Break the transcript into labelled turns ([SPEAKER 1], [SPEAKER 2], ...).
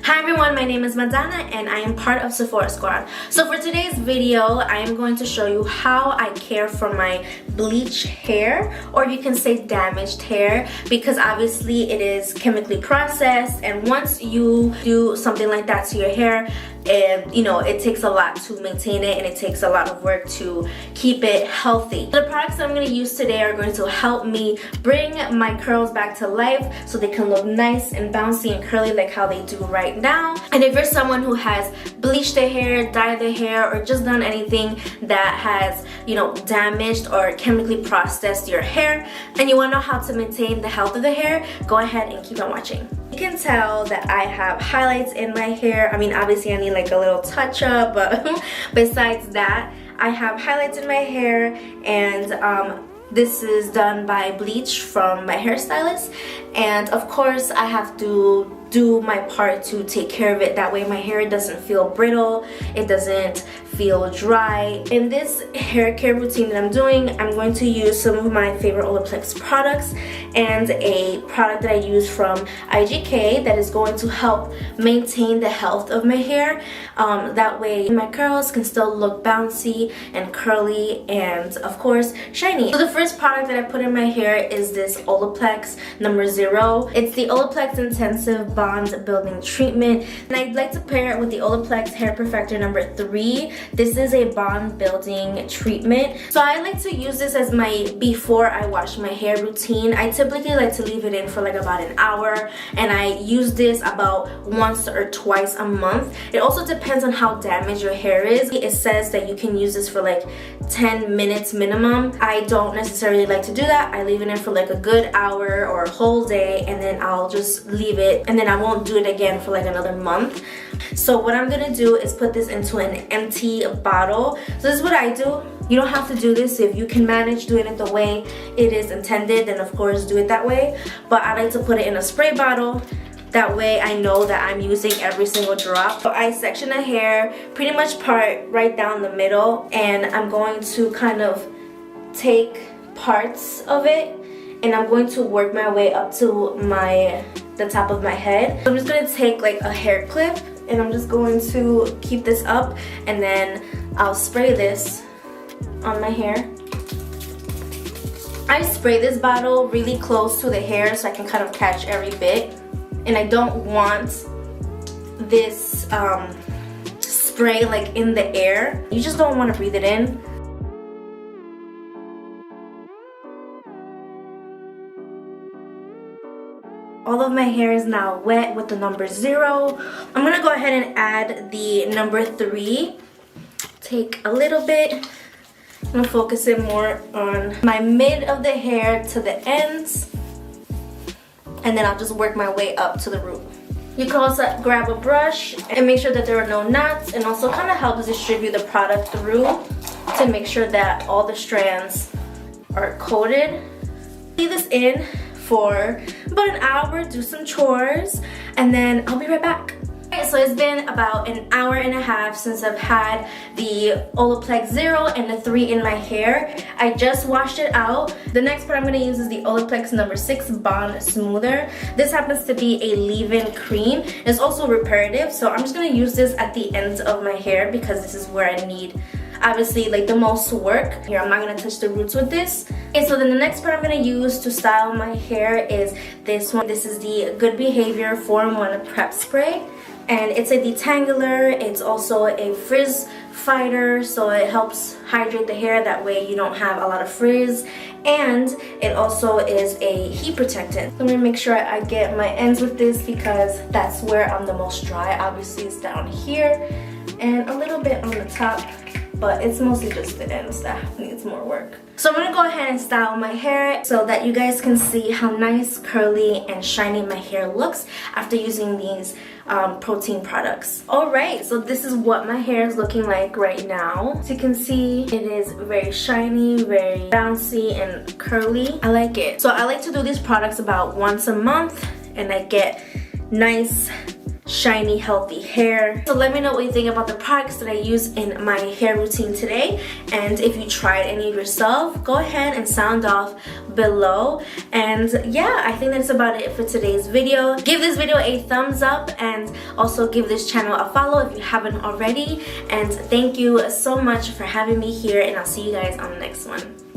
[SPEAKER 1] Hi everyone, my name is Madonna and I am part of Sephora Squad. So for today's video, I am going to show you how I care for my bleached hair, or you can say damaged hair, because obviously it is chemically processed, and once you do something like that to your hair, it takes a lot to maintain it and it takes a lot of work to keep it healthy. The products that I'm going to use today are going to help me bring my curls back to life so they can look nice and bouncy and curly like how they do right now. And if you're someone who has bleached their hair, dyed their hair, or just done anything that has damaged or chemically processed your hair and you want to know how to maintain the health of the hair, go ahead and keep on watching. You can tell that I have highlights in my hair. I mean, obviously I need like a little touch up, but besides that, I have highlights in my hair, and this is done by Bleached from my hairstylist. And of course I have to do my part to take care of it, that way my hair doesn't feel brittle, it doesn't feel dry. In this hair care routine that I'm doing, I'm going to use some of my favorite Olaplex products and a product that I use from IGK that is going to help maintain the health of my hair. That way my curls can still look bouncy and curly and of course shiny. So the first product that I put in my hair is this Olaplex number 0. It's the Olaplex Intensive Bond Building Treatment, and I'd like to pair it with the Olaplex Hair Perfector number 3. This is a bond building treatment. So I like to use this as my before I wash my hair routine. I typically like to leave it in for like about an hour, and I use this about once or twice a month. It also depends on how damaged your hair is. It says that you can use this for like 10 minutes minimum. I don't necessarily like to do that. I leave it in for like a good hour or a whole day, and then I'll just leave it, and then I won't do it again for like another month. So what I'm gonna do is put this into an empty bottle. So this is what I do. You don't have to do this. If you can manage doing it the way it is intended, then of course do it that way. But I like to put it in a spray bottle. That way I know that I'm using every single drop. So I section the hair pretty much part right down the middle, and I'm going to kind of take parts of it and I'm going to work my way up to the top of my head. So I'm just going to take like a hair clip and I'm just going to keep this up, and then I'll spray this on my hair. I spray this bottle really close to the hair so I can kind of catch every bit, and I don't want this spray like in the air. You just don't want to breathe it in. All of my hair is now wet with the number 0. I'm gonna go ahead and add the number 3. Take a little bit. I'm gonna focus it more on my mid of the hair to the ends, and then I'll just work my way up to the root. You can also grab a brush and make sure that there are no knots, and also kind of helps distribute the product through to make sure that all the strands are coated. Leave this in for about an hour, do some chores, and then I'll be right back. Okay, so it's been about an hour and a half since I've had the Olaplex 0 and the 3 in my hair. I just washed it out. The next part I'm going to use is the Olaplex number 6 Bond Smoother. This happens to be a leave-in cream. It's also reparative, so I'm just going to use this at the ends of my hair because this is where I need obviously like the most work. Here, I'm not gonna touch the roots with this. Okay, so then the next part I'm gonna use to style my hair is this one. This is the Good Behavior 4-in-1 Prep Spray, and it's a detangler. It's also a frizz fighter, so it helps hydrate the hair, that way you don't have a lot of frizz, and it also is a heat protectant. So I'm gonna make sure I get my ends with this because that's where I'm the most dry. Obviously it's down here and a little bit on the top, but it's mostly just the ends that needs more work. So I'm gonna go ahead and style my hair so that you guys can see how nice, curly, and shiny my hair looks after using these protein products. Alright, so this is what my hair is looking like right now. As you can see, it is very shiny, very bouncy, and curly. I like it. So I like to do these products about once a month, and I get nice shiny, healthy hair. So let me know what you think about the products that I use in my hair routine today, and if you tried any yourself, go ahead and sound off below. And yeah, I think that's about it for today's video. Give this video a thumbs up and also give this channel a follow if you haven't already. And thank you so much for having me here, and I'll see you guys on the next one.